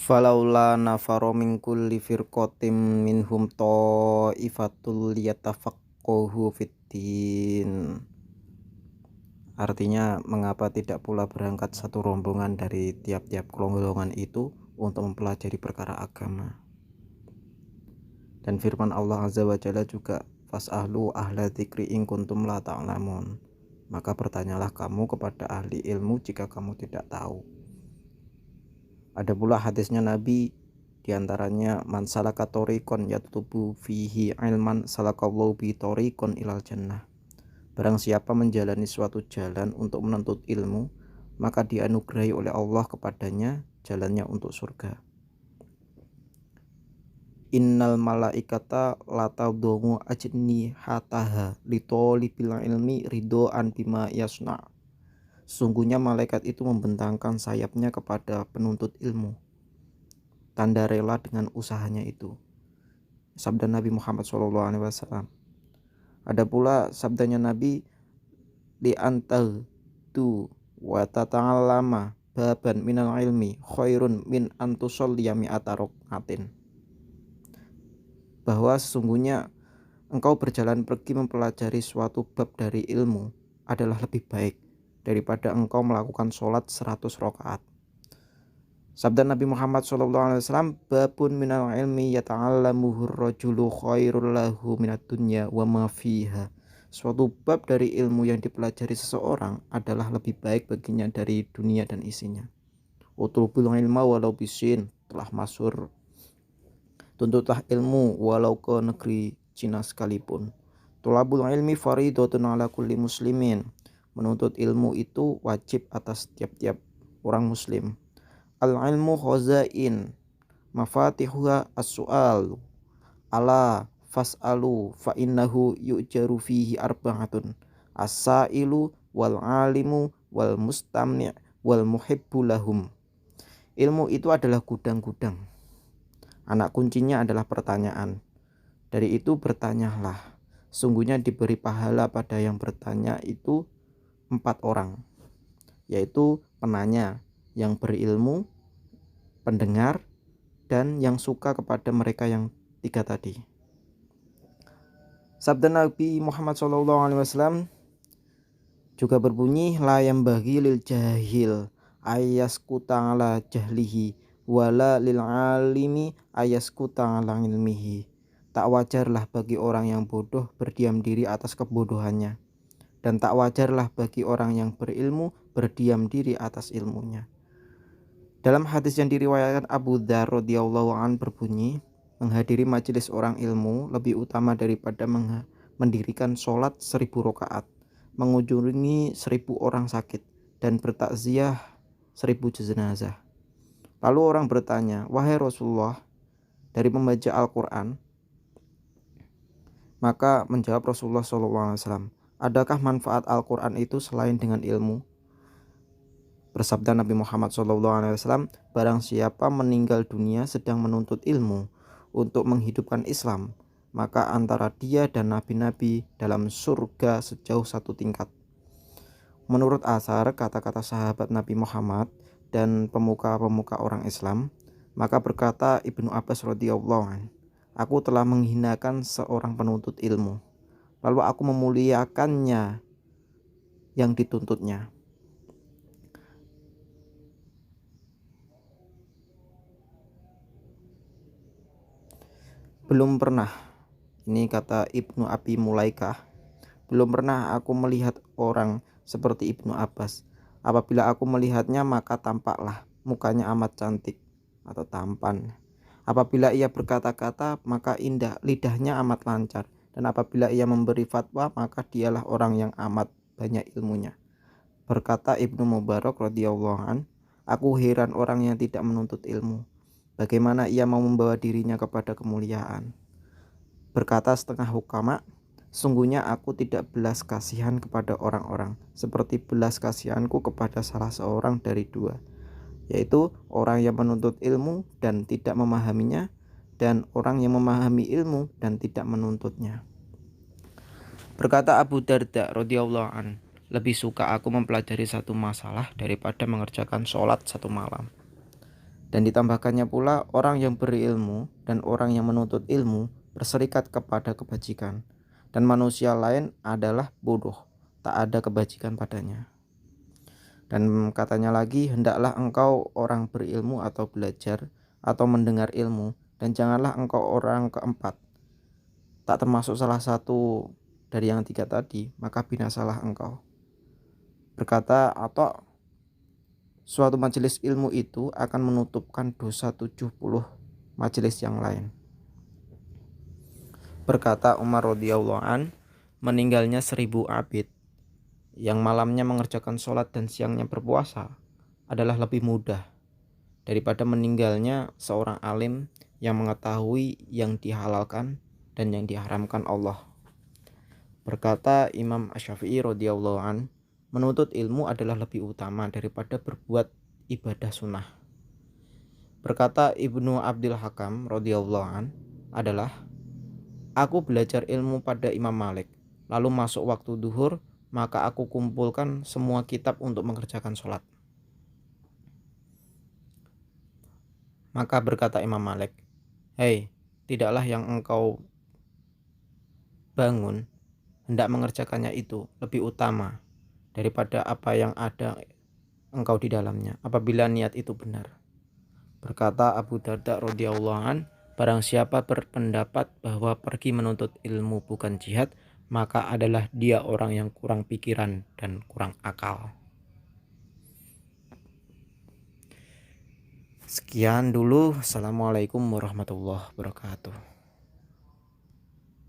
Falaula nafaro min kulli firqatin minhum ta'ifatul liyatafaqahu fiddin. Artinya, mengapa tidak pula berangkat satu rombongan dari tiap-tiap golongan itu untuk mempelajari perkara agama. Dan firman Allah Azza wa Jalla juga, fas'alu ahla dzikri in kuntum la ta'lamun. Maka bertanyalah kamu kepada ahli ilmu jika kamu tidak tahu. Ada pula hadisnya Nabi, diantaranya man salaka tariqon yatlubu fihi ilman salakallahu bi tariqon ilal jannah. Barang siapa menjalani suatu jalan untuk menuntut ilmu, maka dianugerahi oleh Allah kepadanya jalannya untuk surga. Innal malaikata latadhamu ajnihataha litolibil ilmi ridhoan bima yasna. Sungguhnya malaikat itu membentangkan sayapnya kepada penuntut ilmu, tanda rela dengan usahanya itu. Sabda Nabi Muhammad SAW. Ada pula sabdanya Nabi, li antal tu wa tata'allama baban minal ilmi khairun min antusolliya mi'ata raqatin. Bahwa sesungguhnya engkau berjalan pergi mempelajari suatu bab dari ilmu adalah lebih baik daripada engkau melakukan sholat 100 rakaat. Sabda Nabi Muhammad SAW, babun minal ilmi yata'allamuhur rajulu khairul lahu minat dunya wa ma fiha. Suatu bab dari ilmu yang dipelajari seseorang adalah lebih baik baginya dari dunia dan isinya. Utlubul ilma walau bisin, telah masyhur. Tuntutlah ilmu walau ke negeri Cina sekalipun. Tulabul ilmi faridatun ala kulli muslimin. Menuntut ilmu itu wajib atas tiap-tiap orang muslim. Al-ilmu khazain mafatihuha as-su'al ala fas'alu fa innahu yu'jaru fihi arba'atun as-sa'ilu wal alimu wal mustamni' wal muhibbu lahum. Ilmu itu adalah gudang-gudang. Anak kuncinya adalah pertanyaan. Dari itu bertanyalah. Sungguhnya diberi pahala pada yang bertanya itu 4 orang, yaitu penanya, yang berilmu, pendengar, dan yang suka kepada mereka yang 3 tadi. Sabda Nabi Muhammad SAW juga berbunyi, la yambaghi lil jahil ayaskuta ala jahlihi wala lil alimi ayaskuta ala ilmihi. Tak wajarlah bagi orang yang bodoh berdiam diri atas kebodohannya, dan tak wajarlah bagi orang yang berilmu berdiam diri atas ilmunya. Dalam hadis yang diriwayatkan Abu Dzar radhiyallahu an berbunyi, menghadiri majelis orang ilmu lebih utama daripada mendirikan sholat 1000 rakaat, mengunjungi 1000 orang sakit, dan bertakziah 1000 jenazah. Lalu orang bertanya, wahai Rasulullah, dari membaca Al-Quran? Maka menjawab Rasulullah SAW, adakah manfaat Al-Quran itu selain dengan ilmu? Bersabda Nabi Muhammad SAW, barang siapa meninggal dunia sedang menuntut ilmu untuk menghidupkan Islam, maka antara dia dan nabi-nabi dalam surga sejauh 1 tingkat. Menurut asar kata-kata sahabat Nabi Muhammad dan pemuka-pemuka orang Islam, maka berkata Ibnu Abbas radhiyallahu anhu, aku telah menghinakan seorang penuntut ilmu, lalu aku memuliakannya yang dituntutnya. Belum pernah, ini kata Ibnu Abi Mulaikah, belum pernah aku melihat orang seperti Ibnu Abbas. Apabila aku melihatnya maka tampaklah mukanya amat cantik atau tampan. Apabila ia berkata-kata maka indah, lidahnya amat lancar. Dan apabila ia memberi fatwa maka dialah orang yang amat banyak ilmunya. Berkata Ibnu Mubarak radhiyallahu an, aku heran orang yang tidak menuntut ilmu. Bagaimana ia mau membawa dirinya kepada kemuliaan? Berkata setengah hukama, sungguhnya aku tidak belas kasihan kepada orang-orang seperti belas kasihanku kepada salah seorang dari 2, yaitu orang yang menuntut ilmu dan tidak memahaminya, dan orang yang memahami ilmu dan tidak menuntutnya. Berkata Abu Darda radhiyallahu an, lebih suka aku mempelajari satu masalah daripada mengerjakan sholat 1 malam. Dan ditambahkannya pula, orang yang berilmu dan orang yang menuntut ilmu berserikat kepada kebajikan, dan manusia lain adalah bodoh, tak ada kebajikan padanya. Dan katanya lagi, hendaklah engkau orang berilmu atau belajar atau mendengar ilmu, dan janganlah engkau orang keempat, tak termasuk salah satu dari yang tiga tadi, maka binasalah engkau. Berkata atau suatu majelis ilmu itu akan menutupkan dosa 70 majelis yang lain. Berkata Umar radhiyallahu an, meninggalnya 1000 abid yang malamnya mengerjakan sholat dan siangnya berpuasa adalah lebih mudah daripada meninggalnya seorang alim yang mengetahui yang dihalalkan dan yang diharamkan Allah. Berkata Imam Asy-Syafi'i radhiyallahu an, menuntut ilmu adalah lebih utama daripada berbuat ibadah sunnah. Berkata Ibnu Abdul Hakam radhiyallahu an adalah, aku belajar ilmu pada Imam Malik, lalu masuk waktu duhur, maka aku kumpulkan semua kitab untuk mengerjakan sholat. Maka berkata Imam Malik, hei, tidaklah yang engkau bangun hendak mengerjakannya itu lebih utama daripada apa yang ada engkau di dalamnya, apabila niat itu benar. Berkata Abu Darda radhiyallahu an, barang siapa berpendapat bahwa pergi menuntut ilmu bukan jihad, maka adalah dia orang yang kurang pikiran dan kurang akal. Sekian dulu. Assalamualaikum warahmatullahi wabarakatuh.